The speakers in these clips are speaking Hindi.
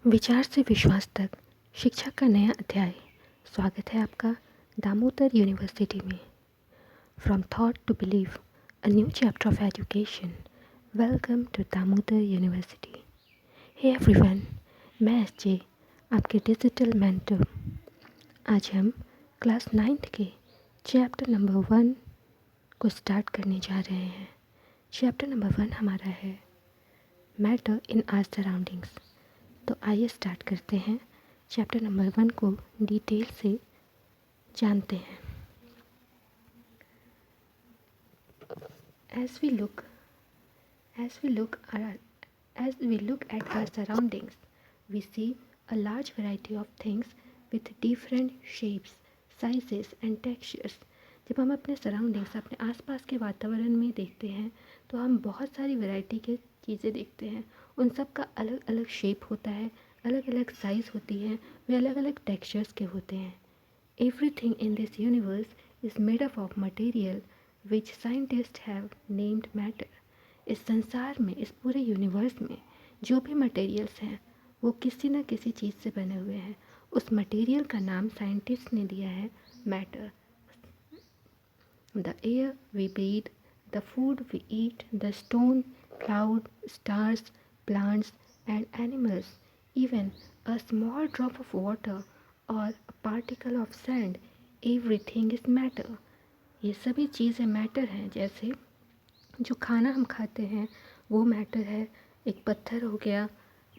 विचार से विश्वास तक शिक्षा का नया अध्याय। स्वागत है आपका दामोदर यूनिवर्सिटी में। From thought to believe, a new chapter of education. Welcome to Damodar university. Hey everyone, मैं एसजे, आपके डिजिटल मेंटर। आज हम क्लास 9th के चैप्टर नंबर 1 को स्टार्ट करने जा रहे हैं। चैप्टर नंबर 1 हमारा है मैटर इन आवर सराउंडिंग्स। तो आइए स्टार्ट करते हैं, चैप्टर नंबर 1 को डिटेल से जानते हैं। As we look at our surroundings, we see a large variety of things with different shapes, sizes and textures. जब हम अपने सराउंडिंग्स, अपने आसपास के वातावरण में देखते हैं तो हम बहुत सारी वैरायटी के चीज़ें देखते हैं। उन सब का अलग अलग शेप होता है, अलग अलग साइज़ होती है, वे अलग अलग टेक्सचर्स के होते हैं। Everything in this universe is made up of material which scientists have named matter. इस संसार में, इस पूरे यूनिवर्स में जो भी मटेरियल्स हैं वो किसी न किसी चीज़ से बने हुए हैं। उस मटेरियल का नाम साइंटिस्ट ने दिया है matter. The air we breathe, the food we eat, the stone, cloud, stars, plants and animals, even a small drop of water or a particle of sand, everything is matter. ये सभी चीज़ें मैटर हैं। जैसे जो खाना हम खाते हैं वो मैटर है, एक पत्थर हो गया,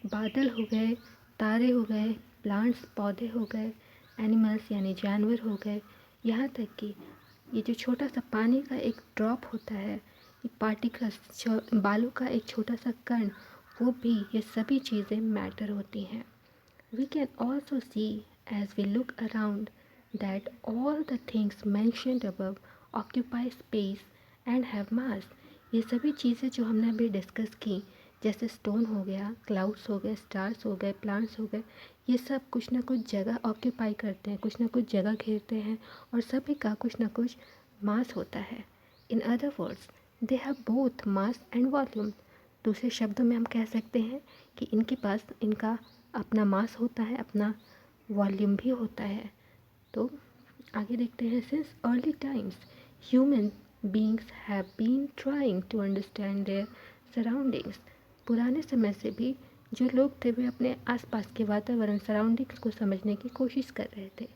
बादल हो गए, तारे हो गए, प्लांट्स पौधे हो गए, एनिमल्स यानी जानवर हो गए, यहाँ तक कि ये जो छोटा सा पानी का एक ड्रॉप होता है, ये पार्टिकल्स, बालू का एक छोटा सा कण, वो भी, ये सभी चीज़ें मैटर होती हैं। We can also see as we look around that all the things mentioned above occupy space and have mass. ये सभी चीज़ें जो हमने अभी डिस्कस की, जैसे स्टोन हो गया, क्लाउड्स हो गए, स्टार्स हो गए, प्लांट्स हो गए, ये सब कुछ ना कुछ जगह ऑक्यूपाई करते हैं, कुछ ना कुछ जगह घेरते हैं और सभी का कुछ ना कुछ मास होता है। In other words, they have both mass and volume. दूसरे शब्दों में हम कह सकते हैं कि इनके पास इनका अपना मास होता है, अपना वॉल्यूम भी होता है। तो आगे देखते हैं। Since early times human beings have been trying to understand their surroundings. पुराने समय से भी जो लोग थे वे अपने आसपास के वातावरण, सराउंडिंग्स को समझने की कोशिश कर रहे थे।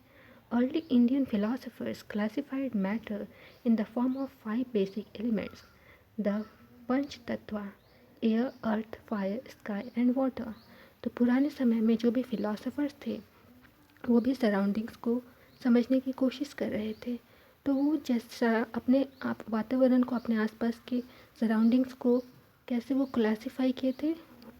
Early Indian philosophers classified matter in the form of 5 basic elements, the panch tatva, air, earth, fire, sky and water. तो पुराने समय में जो भी फिलोसोफर्स थे वो भी सराउंडिंग्स को समझने की कोशिश कर रहे थे। तो वो जैसा अपने आप वातावरण को, अपने आसपास के सराउंडिंग्स को कैसे वो क्लासीफाई किए थे,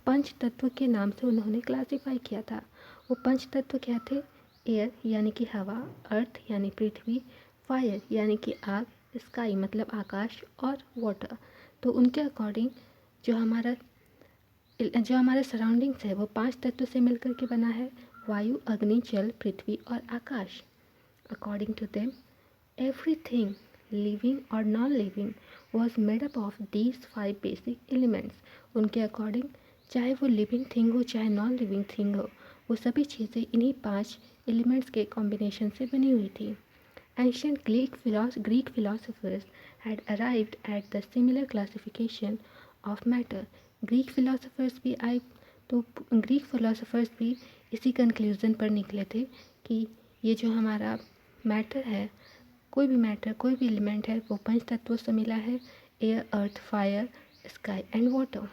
पंच तत्व के नाम से उन्होंने क्लासीफाई किया था। वो पंच तत्व क्या थे? एयर यानी कि हवा, अर्थ यानी पृथ्वी, फायर यानी कि आग, स्काई मतलब आकाश और वाटर। तो उनके अकॉर्डिंग जो हमारा सराउंडिंग्स है वो 5 तत्वों से मिलकर के बना है: वायु, अग्नि, जल, पृथ्वी और आकाश। According to them, everything living और non living was made up of these 5 basic elements. उनके अकॉर्डिंग चाहे वो लिविंग थिंग हो चाहे नॉन लिविंग थिंग हो, वो सभी चीज़ें इन्हीं 5 एलिमेंट्स के कॉम्बिनेशन से बनी हुई थी। Ancient Greek philosophers had arrived at the similar classification of matter. Greek philosophers भी आए तो ग्रीक फिलोसोफर्स भी इसी कंक्लूज़न पर निकले थे कि ये जो हमारा मैटर है, कोई भी मैटर, कोई भी एलिमेंट है, वो पंच तत्वों से मिला है: air, earth, fire, sky and water.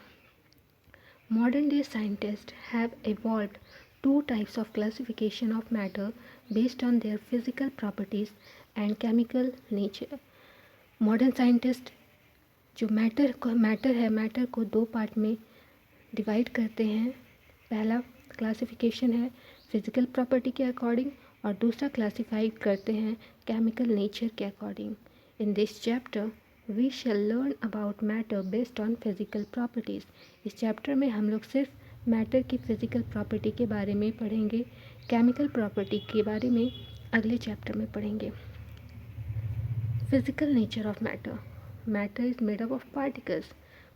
Modern day scientists have evolved two types of classification of matter based on their physical properties and chemical nature. Modern scientist जो मैटर को 2 पार्ट में डिवाइड करते हैं। पहला क्लासिफिकेशन है फिजिकल प्रॉपर्टी के अकॉर्डिंग और दूसरा क्लासिफाइड करते हैं केमिकल नेचर के according. In this chapter we shall learn about matter based on physical properties. इस चैप्टर में हम लोग सिर्फ मैटर की फ़िज़िकल प्रॉपर्टी के बारे में पढ़ेंगे, केमिकल प्रॉपर्टी के बारे में अगले चैप्टर में पढ़ेंगे। Physical nature of matter is made up of particles.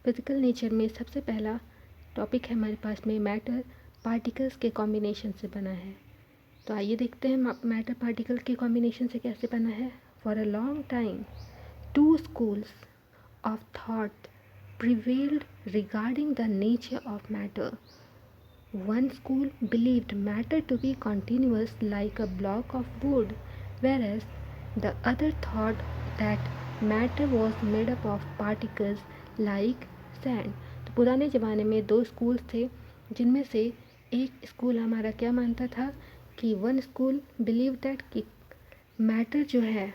Physical nature में सबसे पहला टॉपिक है हमारे पास में मैटर पार्टिकल्स के कॉम्बिनेशन से बना है। तो आइए देखते हैं मैटर पार्टिकल के कॉम्बिनेशन से कैसे बना है। For a long time two schools of thought prevailed regarding the nature of matter. One school believed matter to be continuous like a block of wood, whereas the other thought that matter was made up of particles like sand. तो पुराने ज़माने में दो स्कूल्स थे, जिनमें से एक स्कूल हमारा क्या मानता था कि वन स्कूल बिलीव दैट कि मैटर जो है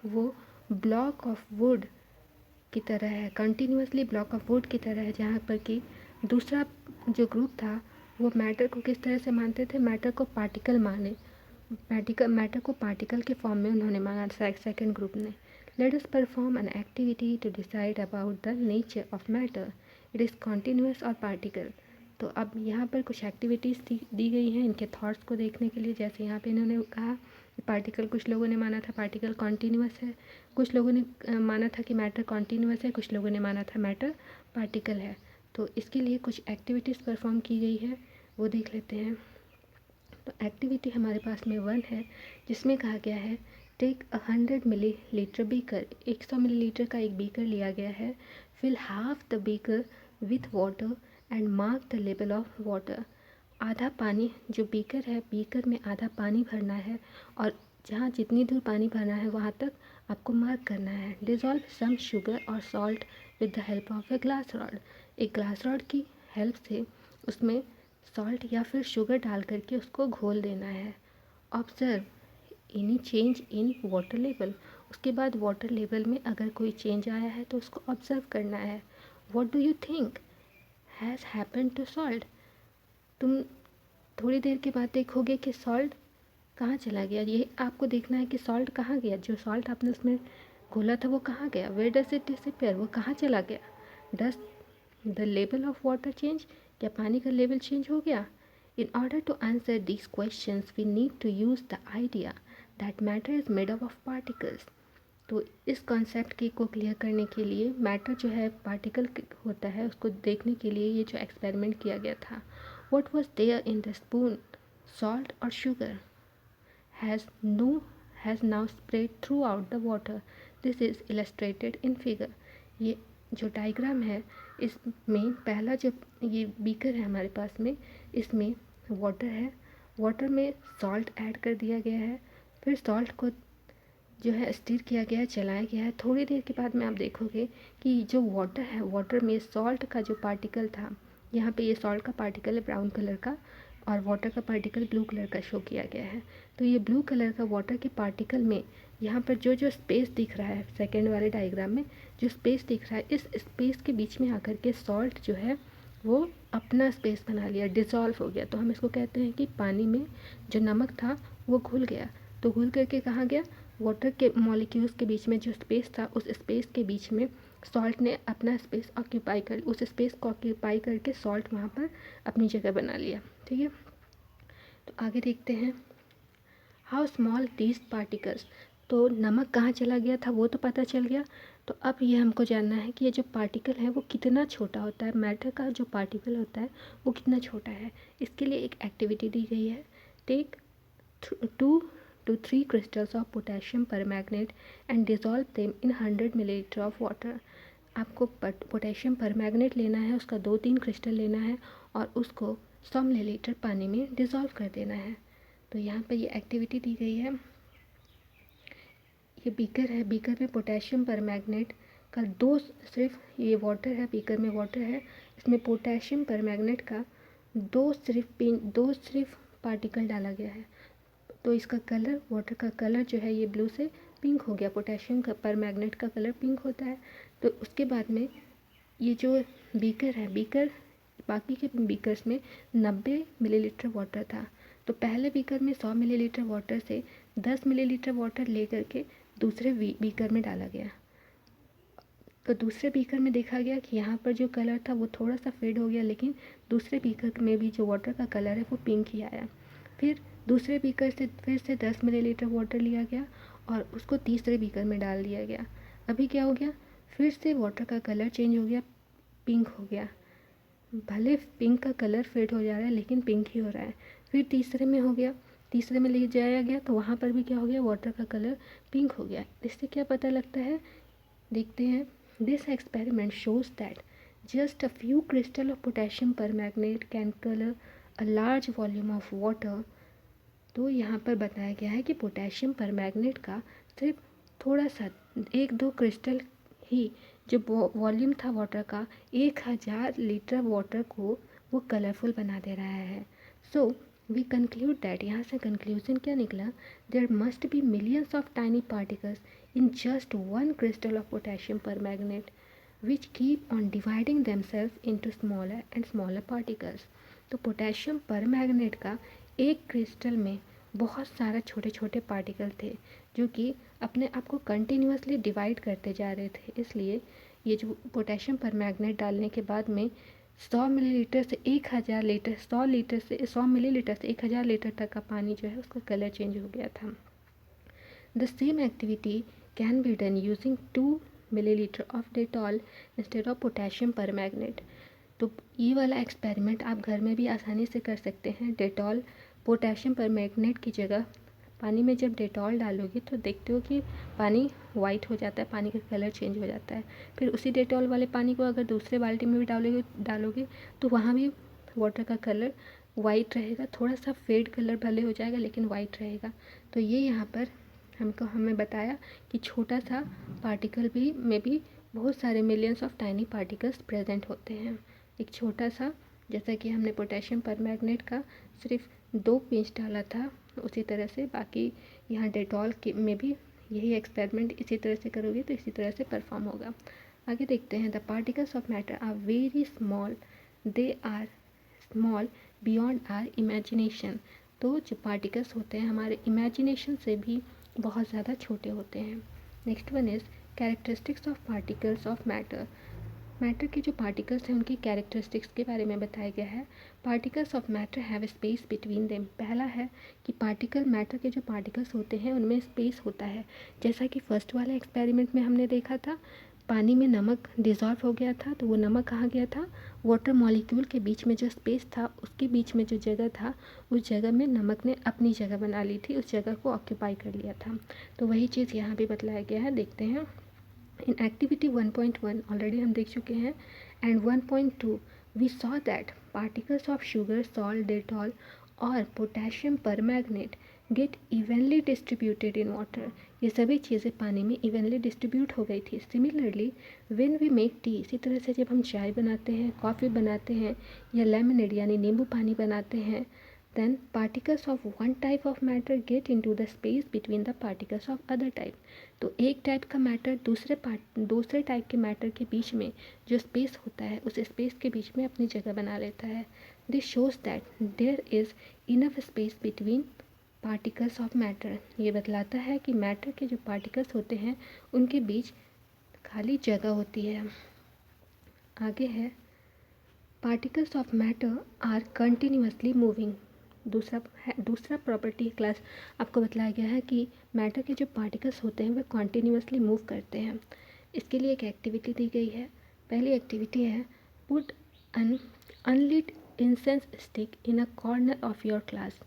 वो ब्लॉक ऑफ वुड की तरह है, कंटिन्यूसली ब्लॉक ऑफ वुड की तरह है, जहाँ पर कि दूसरा जो ग्रुप था वो मैटर को किस तरह से मानते थे, मैटर को पार्टिकल माने, मैटर को पार्टिकल के फॉर्म में उन्होंने माना सेकेंड ग्रुप ने। Let us perform an activity to decide about the nature of matter, it is continuous और पार्टिकल। तो अब यहाँ पर कुछ एक्टिविटीज़ दी गई हैं इनके थॉट्स को देखने के लिए। जैसे यहाँ पे इन्होंने कहा पार्टिकल, कुछ लोगों ने माना था पार्टिकल कॉन्टीन्यूस है, कुछ लोगों ने माना था कि मैटर कॉन्टीन्यूस है, कुछ लोगों ने माना था मैटर पार्टिकल है। तो इसके लिए कुछ एक्टिविटीज़ परफॉर्म की गई है, वो देख लेते हैं। तो एक्टिविटी हमारे पास में 1 है, जिसमें कहा गया है टेक 100 मिलीलीटर बीकर, 100 मिलीलीटर का एक बीकर लिया गया है, fill half the beaker with water and mark the level of water. आधा पानी, जो बीकर है, बीकर में आधा पानी भरना है और जहाँ जितनी दूर पानी भरना है वहाँ तक आपको मार्क करना है। डिज़ोल्व सम शुगर और salt with the help of a glass rod, एक ग्लास रॉड की हेल्प से उसमें सॉल्ट या फिर शुगर डाल करके उसको घोल देना है। Observe any change in water level, उसके बाद वाटर लेवल में अगर कोई चेंज आया है तो उसको ऑब्जर्व करना है। What do you think has happened to salt, तुम थोड़ी देर के बाद देखोगे कि सॉल्ट कहाँ चला गया। ये आपको देखना है कि सॉल्ट कहाँ गया, जो सॉल्ट आपने उसमें घोला था वो कहाँ गया। वेयर डज इट डिसअपियर, वो कहाँ चला गया। Does the level of water change, क्या पानी का लेवल चेंज हो गया। In order to answer these questions we need to use the idea that matter is made up of particles. तो इस कॉन्सेप्ट को क्लियर करने के लिए, मैटर जो है पार्टिकल होता है, उसको देखने के लिए ये जो एक्सपेरिमेंट किया गया था। What was there in the spoon, salt और sugar, has now spread throughout the water. This is illustrated in figure. ये जो डायग्राम है इसमें पहला जो ये बीकर है हमारे पास में, इसमें वाटर है, वाटर में सॉल्ट ऐड कर दिया गया है, फिर सॉल्ट को जो है स्टिर किया गया है, चलाया गया है। थोड़ी देर के बाद में आप देखोगे कि जो वाटर है, वाटर में सॉल्ट का जो पार्टिकल था, यहाँ पे ये सॉल्ट का पार्टिकल है ब्राउन कलर का और वाटर का पार्टिकल ब्लू कलर का शो किया गया है। तो ये ब्लू कलर का वाटर के पार्टिकल में यहाँ पर जो जो स्पेस दिख रहा है सेकेंड वाले डायग्राम में, जो स्पेस दिख रहा है, इस स्पेस के बीच में आकर के सॉल्ट जो है वो अपना स्पेस बना लिया, डिज़ोल्व हो गया। तो हम इसको कहते हैं कि पानी में जो नमक था वो घुल गया। तो घुल करके कहाँ गया, वाटर के मॉलिक्यूल्स के बीच में जो स्पेस था, उस स्पेस के बीच में सॉल्ट ने अपना स्पेस ऑक्यूपाई कर, उस स्पेस को ऑक्यूपाई करके सॉल्ट वहाँ पर अपनी जगह बना लिया। ठीक है, तो आगे देखते हैं। हाउ स्मॉल दीज पार्टिकल्स, तो नमक कहाँ चला गया था वो तो पता चल गया। तो अब ये हमको जानना है कि ये जो पार्टिकल है वो कितना छोटा होता है, मैटर का जो पार्टिकल होता है वो कितना छोटा है। इसके लिए एक एक्टिविटी दी गई है, take 2 to 3 crystals of potassium permanganate and dissolve them in 100 milliliter of water। आपको पोटेशियम परमैंगनेट लेना है, उसका 2-3 क्रिस्टल लेना है और उसको 100 मिलीलीटर पानी में डिज़ोल्व कर देना है। तो यहाँ पर ये एक्टिविटी दी गई है। ये बीकर है, बीकर में पोटेशियम परमैंगनेट का सिर्फ ये वाटर है, बीकर में वाटर है, इसमें पोटेशियम परमैंगनेट का दो सिर्फ पार्टिकल डाला गया है। तो इसका कलर, वाटर का कलर जो है ये ब्लू से पिंक हो गया, पोटेशियम का परमैंगनेट का कलर पिंक होता है। तो उसके बाद में ये जो बीकर है, बीकर बाकी के बीकर्स में 90 मिलीलीटर वाटर था। तो पहले बीकर में 100 मिलीलीटर वाटर से 10 मिलीलीटर वाटर ले करके दूसरे बीकर में डाला गया। तो दूसरे बीकर में देखा गया कि यहाँ पर जो कलर था वो थोड़ा सा फेड हो गया, लेकिन दूसरे बीकर में भी जो वाटर का कलर है वो पिंक ही आया। फिर दूसरे बीकर से फिर से 10 मिलीलीटर वाटर लिया गया और उसको तीसरे बीकर में डाल दिया गया। अभी क्या हो गया, फिर से वाटर का कलर चेंज हो गया, पिंक हो गया। भले पिंक का कलर फेड हो जा रहा है लेकिन पिंक ही हो रहा है। फिर तीसरे में हो गया, तीसरे में ले जाया गया तो वहाँ पर भी क्या हो गया, वाटर का कलर पिंक हो गया। इससे क्या पता लगता है, देखते हैं। This experiment shows that just a few crystal of potassium permanganate can colour a large volume of water. तो यहाँ पर बताया गया है कि पोटेशियम परमैंगनेट का सिर्फ थोड़ा सा, एक दो क्रिस्टल ही, जो वॉल्यूम था वाटर का, 1000 लीटर वाटर को वो कलरफुल बना दे रहा है। सो वी कंक्लूड दैट, यहाँ से कंक्लूजन क्या निकला, there must be millions of tiny particles in just one crystal of potassium permanganate which keep on dividing themselves into smaller and smaller particles। तो पोटेशियम परमैंगनेट का एक क्रिस्टल में बहुत सारा छोटे छोटे पार्टिकल थे जो कि अपने आप को कंटिन्यूसली डिवाइड करते जा रहे थे। इसलिए ये जो पोटेशियम परमैंगनेट डालने के बाद में 100 मिलीलीटर से 1000 लीटर, 100 लीटर से 100 मिलीलीटर से 1000 लीटर तक का पानी जो है उसका कलर चेंज हो गया था। The same activity can be done using 2 milliliter of Dettol instead of potassium permanganate। तो ये वाला एक्सपेरिमेंट आप घर में भी आसानी से कर सकते हैं। डेटॉल पोटेशियम परमैंगनेट की जगह पानी में जब डेटॉल डालोगे तो देखते हो कि पानी वाइट हो जाता है, पानी का कलर चेंज हो जाता है। फिर उसी डेटॉल वाले पानी को अगर दूसरे बाल्टी में भी डालोगे तो वहाँ भी वाटर का कलर वाइट रहेगा, थोड़ा सा फेड कलर भले हो जाएगा लेकिन वाइट रहेगा। तो ये यहाँ पर हमें बताया कि छोटा सा पार्टिकल भी में भी बहुत सारे millions of tiny particles present होते हैं। एक छोटा सा, जैसा कि हमने पोटेशियम परमैंगनेट का सिर्फ 2 पिंच डाला था, उसी तरह से बाकी यहाँ डेटॉल के में भी यही एक्सपेरिमेंट इसी तरह से करोगे तो इसी तरह से परफॉर्म होगा। आगे देखते हैं। The particles of matter are very small, they are small beyond our imagination. तो जो पार्टिकल्स होते हैं हमारे इमेजिनेशन से भी बहुत ज़्यादा छोटे होते हैं। Next one is characteristics of particles of matter. Matter के जो पार्टिकल्स हैं उनकी कैरेक्टरिस्टिक्स के बारे में बताया गया है। Particles of matter have space between them. पहला है कि पार्टिकल, मैटर के जो पार्टिकल्स होते हैं उनमें स्पेस होता है। जैसा कि फर्स्ट वाले एक्सपेरिमेंट में हमने देखा था, पानी में नमक डिज़ोल्व हो गया था तो वो नमक कहाँ गया था, वाटर मॉलिक्यूल के बीच में जो स्पेस था उसके बीच में जो जगह था, उस जगह में नमक ने अपनी जगह बना ली थी, उस जगह को ऑक्यूपाई कर लिया था। तो वही चीज़ यहाँ भी बतलाया गया है। देखते हैं। इन एक्टिविटी 1.1 ऑलरेडी हम देख चुके हैं and 1.2 we saw that particles of sugar, salt, Dettol और potassium permanganate get evenly distributed in water. ये सभी चीज़ें पानी में इवनली डिस्ट्रीब्यूट हो गई थी। Similarly when we make tea, इसी तरह से जब हम चाय बनाते हैं, कॉफ़ी बनाते हैं या लेमनेड यानी नींबू पानी बनाते हैं, then particles of one type of matter get into the space between the particles of other type। तो एक टाइप का मैटर दूसरे टाइप के मैटर के बीच में जो स्पेस होता है उस स्पेस के बीच में अपनी जगह बना लेता है। This shows that there is enough space between particles of matter. ये बतलाता है कि मैटर के जो पार्टिकल्स होते हैं उनके बीच खाली जगह होती है। आगे है particles of matter are continuously moving. दूसरा प्रॉपर्टी क्लास आपको बतलाया गया है कि मैटर के जो पार्टिकल्स होते हैं वे कॉन्टीन्यूसली मूव करते हैं। इसके लिए एक एक्टिविटी दी गई है। पहली एक्टिविटी है put an unlit incense stick in a corner of your class.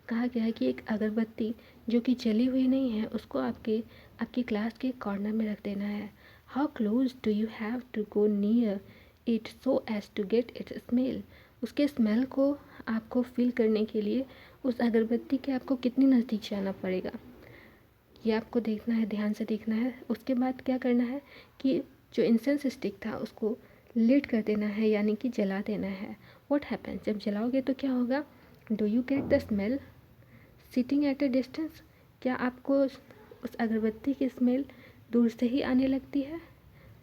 कहा गया है कि एक अगरबत्ती जो कि जली हुई नहीं है उसको आपकी क्लास के कॉर्नर में रख देना है। How close do you have to go near it so as to get its smell. उसके स्मेल को आपको फील करने के लिए उस अगरबत्ती के आपको कितनी नज़दीक जाना पड़ेगा, ये आपको देखना है, ध्यान से देखना है। उसके बाद क्या करना है कि जो इंसेंस स्टिक था उसको लिट कर देना है यानी कि जला देना है। व्हाट हैपन्स, जब जलाओगे तो क्या होगा, do you get the smell sitting at a distance. क्या आपको उस अगरबत्ती की स्मेल दूर से ही आने लगती है।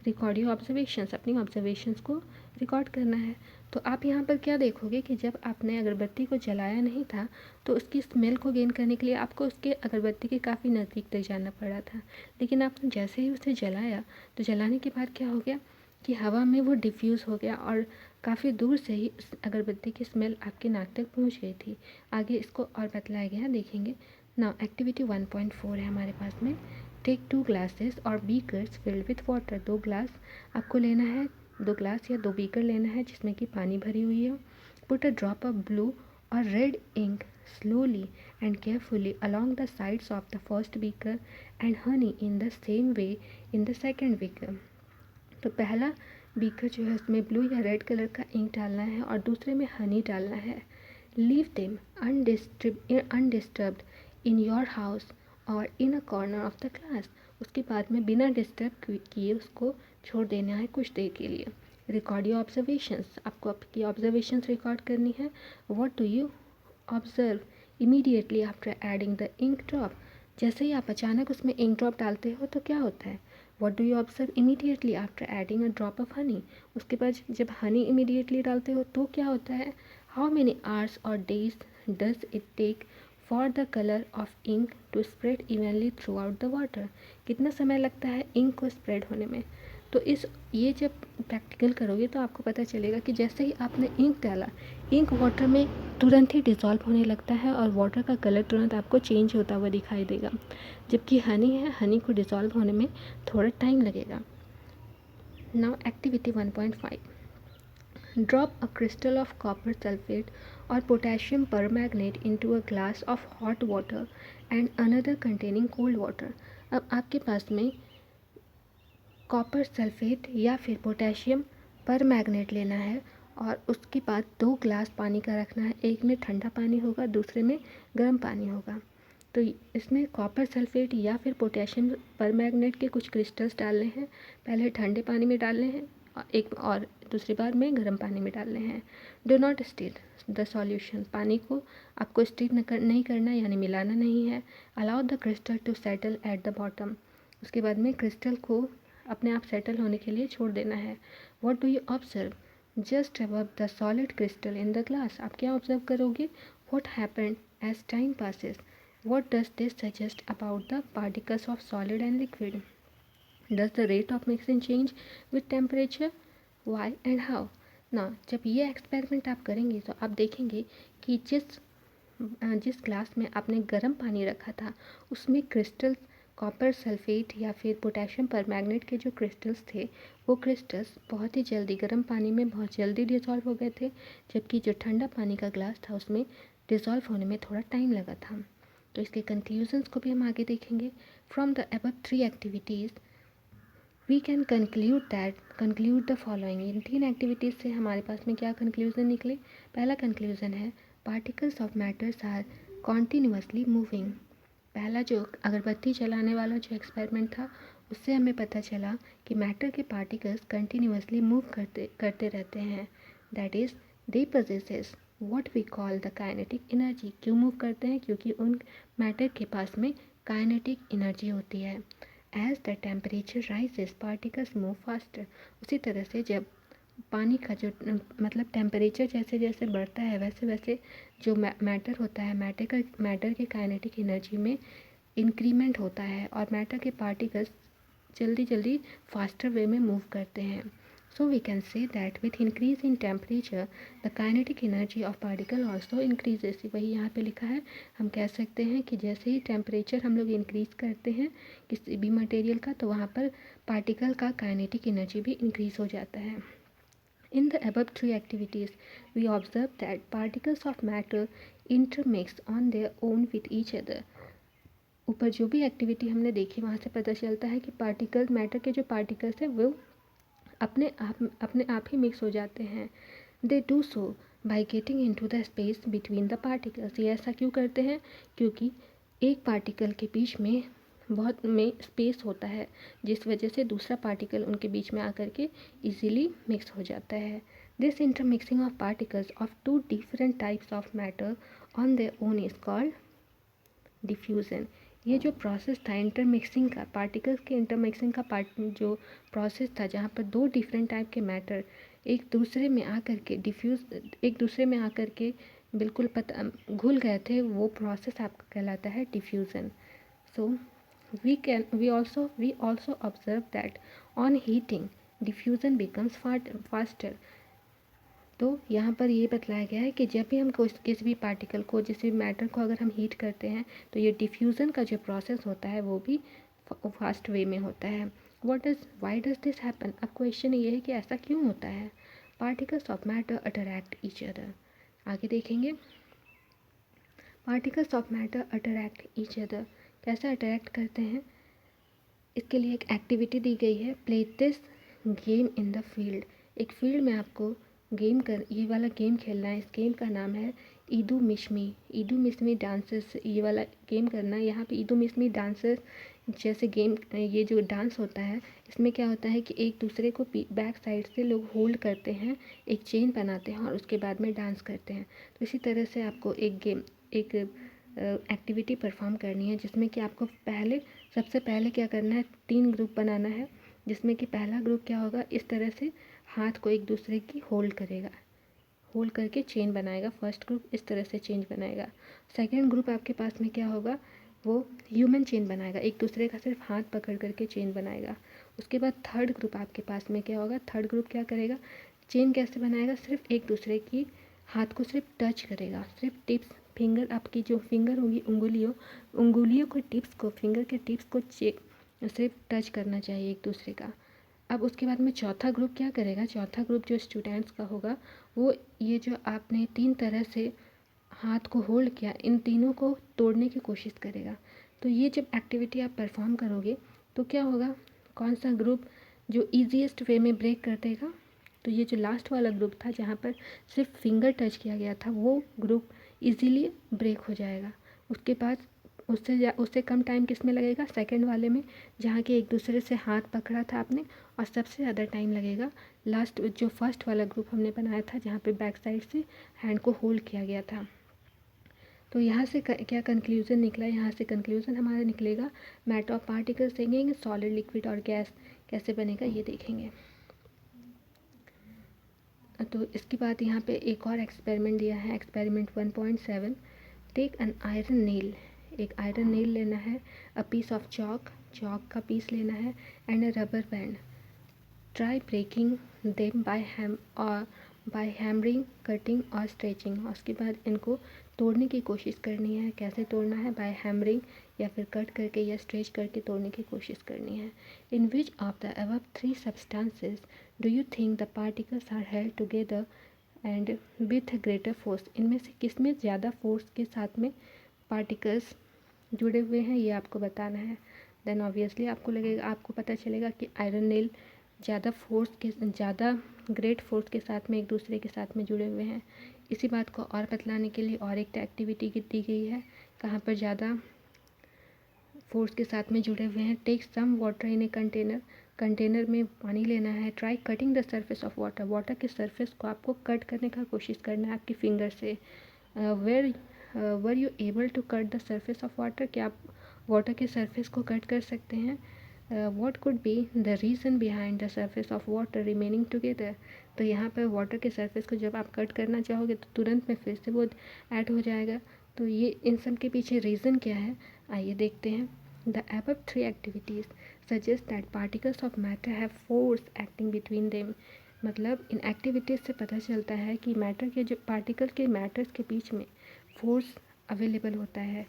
रिकॉर्ड योर ऑब्जर्वेशंस, अपनी ऑब्जर्वेशंस को रिकॉर्ड करना है। तो आप यहाँ पर क्या देखोगे कि जब आपने अगरबत्ती को जलाया नहीं था तो उसकी स्मेल को गेन करने के लिए आपको उसके अगरबत्ती के काफ़ी नज़दीक तक जाना पड़ा था, लेकिन आपने जैसे ही उसे जलाया तो जलाने के बाद क्या हो गया कि हवा में वो डिफ्यूज़ हो गया और काफ़ी दूर से ही उस अगरबत्ती की स्मेल आपके नाक तक पहुँच गई थी। आगे इसको और बतलाया गया, देखेंगे। नाउ एक्टिविटी 1.4 है हमारे पास में। टेक 2 ग्लासेस और beakers filled with water. 2 glass आपको लेना है 2 ग्लास या 2 बीकर लेना है जिसमें कि पानी भरी हुई है। Put a drop of blue और red ink slowly and carefully along the sides of the first beaker and honey in the same way in the second beaker। तो पहला बीकर जो है उसमें ब्लू या रेड कलर का इंक डालना है और दूसरे में हनी डालना है। Leave them undisturbed in your house और in a corner of the class. उसके बाद में बिना डिस्टर्ब किए उसको छोड़ देना है कुछ देर के लिए। रिकॉर्ड योर ऑब्जर्वेशंस, आपको आपकी ऑब्जर्वेशंस रिकॉर्ड करनी है। What do you observe immediately after adding the ink drop. जैसे ही आप अचानक उसमें इंक ड्रॉप डालते हो तो क्या होता है। What do you observe immediately after adding a drop of honey. उसके बाद जब हनी इमीडिएटली डालते हो तो क्या होता है। हाउ मेनी आवर्स और days does it take for the colour of ink to spread evenly throughout the water. कितना समय लगता है इंक को स्प्रेड होने में। तो ये जब प्रैक्टिकल करोगे तो आपको पता चलेगा कि जैसे ही आपने इंक डाला, इंक वाटर में तुरंत ही डिज़ोल्व होने लगता है और वाटर का कलर तुरंत आपको चेंज होता हुआ दिखाई देगा। जबकि हनी है, हनी को डिज़ोल्व होने में थोड़ा टाइम लगेगा। Now activity 1.5, drop a crystal of copper sulphate और potassium permanganate into a glass of hot water and another containing cold water. अब आपके पास में कॉपर सल्फेट या फिर पोटेशियम परमैंगनेट लेना है और उसके बाद 2 ग्लास पानी का रखना है। एक में ठंडा पानी होगा, दूसरे में गर्म पानी होगा। तो इसमें कॉपर सल्फेट या फिर पोटेशियम परमैंगनेट के कुछ क्रिस्टल्स डालने हैं। पहले ठंडे पानी में डालने हैं और दूसरी बार में गर्म पानी में डालने हैं। Do not stir the solution, पानी को आपको स्टीर नहीं करना यानी मिलाना नहीं है। Allow the crystal to settle at the bottom, उसके बाद में क्रिस्टल को अपने आप सेटल होने के लिए छोड़ देना है। What do you observe just above the solid crystal in the glass. आप क्या ऑब्जर्व करोगे। What happened as time passes, what does this suggest about the particles of solid and liquid, does the rate of mixing change with temperature, why and how. ना जब ये एक्सपेरिमेंट आप करेंगे तो आप देखेंगे कि जिस ग्लास में आपने गर्म पानी रखा था उसमें क्रिस्टल कॉपर सल्फेट या फिर पोटेशियम परमैंगनेट के जो क्रिस्टल्स थे वो क्रिस्टल्स बहुत ही जल्दी गर्म पानी में बहुत जल्दी डिज़ोल्व हो गए थे, जबकि जो ठंडा पानी का ग्लास था उसमें डिज़ोल्व होने में थोड़ा टाइम लगा था। तो इसके कंक्लूजन्स को भी हम आगे देखेंगे। From the above 3 activities we can conclude the following. इन 3 एक्टिविटीज़ से हमारे पास में क्या कंक्लूजन निकले। पहला कंक्लूजन है particles of matters are continuously moving. पहला जो अगरबत्ती जलाने वाला जो एक्सपेरिमेंट था उससे हमें पता चला कि मैटर के पार्टिकल्स कंटिन्यूसली मूव करते रहते हैं। That is they possesses what we call the kinetic energy. क्यों मूव करते हैं, क्योंकि उन मैटर के पास में काइनेटिक एनर्जी होती है। As the temperature rises particles move faster. उसी तरह से जब पानी का जो मतलब टेम्परेचर जैसे जैसे बढ़ता है वैसे वैसे जो मैटर होता है मैटर के काइनेटिक एनर्जी में इंक्रीमेंट होता है और मैटर के पार्टिकल्स जल्दी जल्दी फास्टर वे में मूव करते हैं। So we can say that with increase in temperature the kinetic energy of particle also increases. वही यहाँ पे लिखा है, हम कह सकते हैं कि जैसे ही टेम्परेचर हम लोग इंक्रीज़ करते हैं किसी भी मटेरियल का तो वहाँ पर पार्टिकल का काइनेटिक एनर्जी भी इंक्रीज़ हो जाता है। In the above 3 activities, we observe that particles of matter intermix on their own with each other। ऊपर जो भी एक्टिविटी हमने देखी वहाँ से पता चलता है कि पार्टिकल मैटर के जो पार्टिकल्स हैं वो अपने आप ही मिक्स हो जाते हैं। They do so by getting into the space between the particles. ये ऐसा क्यों करते हैं, क्योंकि एक पार्टिकल के बीच में बहुत में स्पेस होता है जिस वजह से दूसरा पार्टिकल उनके बीच में आकर के इजीली मिक्स हो जाता है। This intermixing of particles of 2 different types of matter on their own is called diffusion. ये जो प्रोसेस था इंटरमिक्सिंग का, पार्टिकल्स के इंटरमिक्सिंग का जो प्रोसेस था जहाँ पर 2 डिफरेंट टाइप के मैटर एक दूसरे में आकर के बिल्कुल घुल गए थे, वो प्रोसेस आपका कहलाता है diffusion. So we also observe that on heating diffusion becomes faster। तो यहाँ पर ये बतलाया गया है कि जब भी हम किसी भी पार्टिकल को किसी भी मैटर को अगर हम हीट करते हैं तो ये डिफ्यूज़न का जो प्रोसेस होता है वो भी फास्ट वे में होता है। Why does this happen. अब क्वेश्चन ये है कि ऐसा क्यों होता है। Particles of matter attract each other. आगे देखेंगे, particles of matter attract each other, कैसे अट्रैक्ट करते हैं। इसके लिए एक एक्टिविटी दी गई है, play this game in the field. एक फील्ड में आपको ये वाला गेम खेलना है। इस गेम का नाम है ईदू मिश्मी। ईदू मिश्मी डांसेस, ये वाला गेम करना है। यहाँ पे ईदू मिश्मी डांसेस जैसे गेम, ये जो डांस होता है इसमें क्या होता है कि एक दूसरे को बैक साइड से लोग होल्ड करते हैं, एक चेन बनाते हैं और उसके बाद में डांस करते हैं। तो इसी तरह से आपको एक एक्टिविटी परफॉर्म करनी है, जिसमें कि आपको सबसे पहले क्या करना है, 3 ग्रुप बनाना है। जिसमें कि पहला ग्रुप क्या होगा, इस तरह से हाथ को एक दूसरे की होल्ड करेगा, होल्ड करके चेन बनाएगा। फर्स्ट ग्रुप इस तरह से चेन बनाएगा। सेकंड ग्रुप आपके पास में क्या होगा, वो ह्यूमन चेन बनाएगा, एक दूसरे का सिर्फ हाथ पकड़ करके चेन बनाएगा। उसके बाद थर्ड ग्रुप आपके पास में क्या होगा, थर्ड ग्रुप क्या करेगा, चेन कैसे बनाएगा, सिर्फ एक दूसरे की हाथ को सिर्फ टच करेगा, सिर्फ टिप्स, फिंगर, आपकी जो फिंगर होगी, उंगलियों को टिप्स को, फिंगर के टिप्स को सिर्फ टच करना चाहिए एक दूसरे का। अब उसके बाद में चौथा ग्रुप क्या करेगा, चौथा ग्रुप जो स्टूडेंट्स का होगा, वो ये जो आपने 3 तरह से हाथ को होल्ड किया, इन तीनों को तोड़ने की कोशिश करेगा। तो ये जब एक्टिविटी आप परफॉर्म करोगे तो क्या होगा, कौन सा ग्रुप जो ईजीएस्ट वे में ब्रेक कर देगा, तो ये जो लास्ट वाला ग्रुप था जहाँ पर सिर्फ फिंगर टच किया गया था, वो ग्रुप इजीली ब्रेक हो जाएगा। उसके बाद उससे कम टाइम किस में लगेगा, सेकंड वाले में, जहाँ के एक दूसरे से हाथ पकड़ा था आपने, और सबसे ज़्यादा टाइम लगेगा लास्ट जो फर्स्ट वाला ग्रुप हमने बनाया था, जहाँ पे बैक साइड से हैंड को होल्ड किया गया था। तो यहाँ से क्या कंक्लूज़न निकला, यहाँ से कंक्लूज़न हमारा निकलेगा, मैटर ऑफ पार्टिकल्स देखेंगे, सॉलिड, लिक्विड और गैस कैसे बनेगा ये देखेंगे। तो इसके बाद यहाँ पे एक और एक्सपेरिमेंट दिया है, experiment 1.7। Take an iron nail, एक आयरन नेल लेना है, अ पीस ऑफ चॉक का पीस लेना है, and a rubber band. Try breaking them by hammering, cutting और स्ट्रेचिंग। और उसके बाद इनको तोड़ने की कोशिश करनी है। कैसे तोड़ना है, बाय हैमरिंग, या फिर कट करके या स्ट्रेच करके तोड़ने की कोशिश करनी है। In which of the above 3 substances do you think the particles are held together and with greater force. इनमें से किस में ज़्यादा फोर्स के साथ में पार्टिकल्स जुड़े हुए हैं, ये आपको बताना है। देन ऑब्वियसली आपको पता चलेगा कि आयरन नेल ज़्यादा ग्रेट फोर्स के साथ में एक दूसरे के साथ में जुड़े हुए हैं। इसी बात को और बतलाने के लिए और एक एक्टिविटी दी गई है, कहाँ पर ज़्यादा फोर्स के साथ में जुड़े हुए हैं। Take some water in a container में पानी लेना है। Try cutting the surface of water के सरफेस को आपको कट करने का कोशिश करना है आपकी फिंगर से। Were you able to cut the surface of water, क्या आप वाटर के सरफेस को कट कर सकते हैं। What could be the reason behind the surface of water remaining together. तो यहाँ पर वाटर के सरफेस को जब आप कट करना चाहोगे तो तुरंत में फिर से वो ऐड हो जाएगा। तो ये इन सब के पीछे रीज़न क्या है, आइए देखते हैं। The above 3 activities suggest that particles of matter have force acting between them। मतलब इन एक्टिविटीज़ से पता चलता है कि मैटर के जो मैटर्स के बीच में फोर्स अवेलेबल होता है।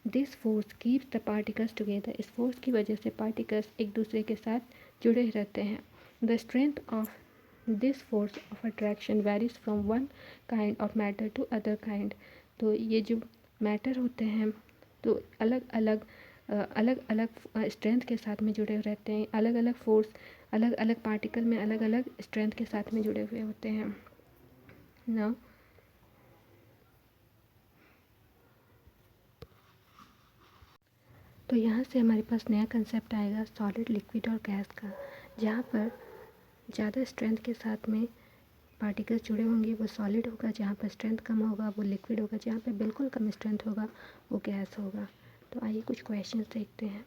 This force keeps the particles together. इस फोर्स की वजह से पार्टिकल्स एक दूसरे के साथ जुड़े रहते हैं। The strength of this force of attraction varies from one kind of matter to other kind. तो ये जो मैटर होते हैं तो अलग अलग स्ट्रेंथ के साथ में जुड़े रहते हैं। अलग अलग फोर्स अलग अलग पार्टिकल में अलग अलग स्ट्रेंथ के साथ में जुड़े हुए होते हैं। नाउ तो यहाँ से हमारे पास नया कंसेप्ट आएगा सॉलिड, लिक्विड और गैस का, जहाँ पर ज़्यादा स्ट्रेंथ के साथ में पार्टिकल्स जुड़े होंगे वो सॉलिड होगा, जहाँ पर स्ट्रेंथ कम होगा वो लिक्विड होगा, जहाँ पर बिल्कुल कम स्ट्रेंथ होगा वो गैस होगा। तो आइए कुछ क्वेश्चंस देखते हैं।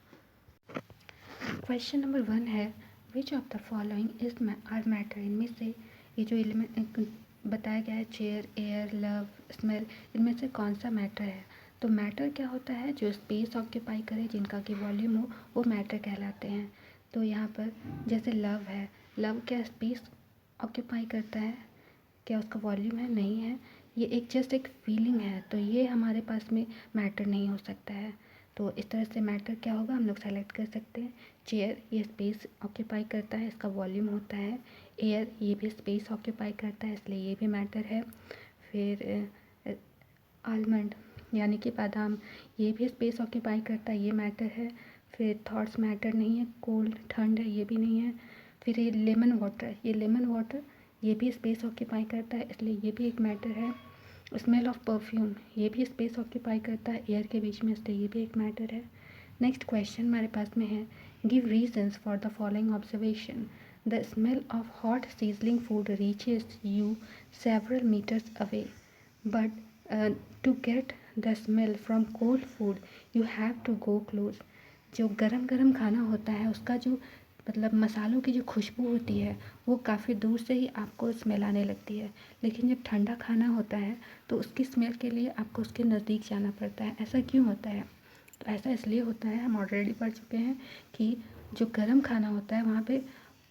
क्वेश्चन नंबर 1 है, which of the following is are matter. इनमें से ये जो एलिमेंट बताया गया है, चेयर, एयर, लव, स्मेल, इनमें से कौन सा मैटर है। तो मैटर क्या होता है, जो स्पेस ऑक्यूपाई करे, जिनका कि वॉल्यूम हो, वो मैटर कहलाते हैं। तो यहाँ पर जैसे लव है, लव क्या स्पेस ऑक्यूपाई करता है, क्या उसका वॉल्यूम है, नहीं है, ये जस्ट एक फीलिंग है, तो ये हमारे पास में मैटर नहीं हो सकता है। तो इस तरह से मैटर क्या होगा हम लोग सेलेक्ट कर सकते हैं। चेयर ये स्पेस ऑक्यूपाई करता है, इसका वॉल्यूम होता है। एयर ये भी स्पेस ऑक्यूपाई करता है, इसलिए ये भी मैटर है। फिर आलमंड यानी कि बादाम ये भी स्पेस ऑक्यूपाई करता है, ये मैटर है। फिर थॉट्स मैटर नहीं है, कोल्ड ठंड है ये भी नहीं है। फिर ये लेमन वाटर ये भी स्पेस ऑक्यूपाई करता है, इसलिए ये भी एक मैटर है। स्मेल ऑफ परफ्यूम ये भी स्पेस ऑक्यूपाई करता है एयर के बीच में, इसलिए ये भी एक मैटर है। नेक्स्ट क्वेश्चन हमारे पास में है, give reasons for the following observation. The smell of hot sizzling food reaches you several metres away, but to get the smell from cold food you have to go close. जो गरम गरम खाना होता है उसका जो मतलब मसालों की जो खुशबू होती है वो काफ़ी दूर से ही आपको स्मेल आने लगती है, लेकिन जब ठंडा खाना होता है तो उसकी स्मेल के लिए आपको उसके नज़दीक जाना पड़ता है। ऐसा क्यों होता है? तो ऐसा इसलिए होता है, हम ऑलरेडी पढ़ चुके हैं कि जो गर्म खाना होता है वहाँ पे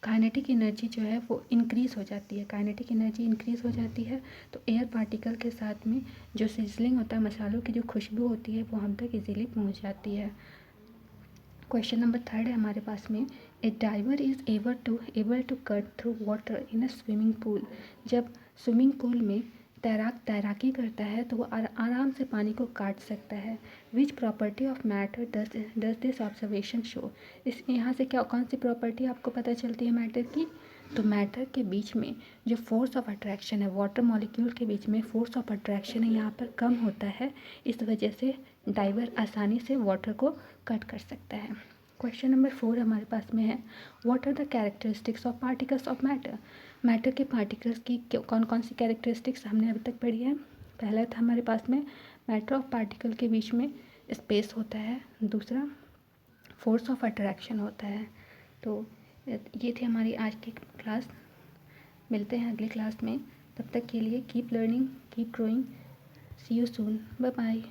काइनेटिक एनर्जी जो है वो इंक्रीज़ हो जाती है। काइनेटिक एनर्जी इंक्रीज़ हो जाती है तो एयर पार्टिकल के साथ में जो सिजलिंग होता है, मसालों की जो खुशबू होती है वो हम तक इजीली पहुँच जाती है। क्वेश्चन नंबर 3 है हमारे पास में, a diver is able to cut through water in a swimming pool. जब स्विमिंग पूल में तैराकी करता है तो वो आराम से पानी को काट सकता है। Which property of matter does this observation show. इस यहाँ से क्या कौन सी प्रॉपर्टी आपको पता चलती है मैटर की? तो मैटर के बीच में जो फोर्स ऑफ अट्रैक्शन है, वाटर मॉलिक्यूल के बीच में फोर्स ऑफ अट्रैक्शन है यहाँ पर कम होता है, इस वजह से डाइवर आसानी से वाटर को कट कर सकता है। क्वेश्चन नंबर 4 हमारे पास में है, what are the characteristics of particles of matter. Matter के पार्टिकल्स की कौन कौन सी कैरेक्टरिस्टिक्स हमने अभी तक पढ़ी है? पहला था हमारे पास में मैटर ऑफ पार्टिकल के बीच में स्पेस होता है, दूसरा फोर्स ऑफ अट्रैक्शन होता है। तो ये थी हमारी आज की क्लास। मिलते हैं अगली क्लास में, तब तक के लिए keep learning, keep growing, see you soon, bye bye.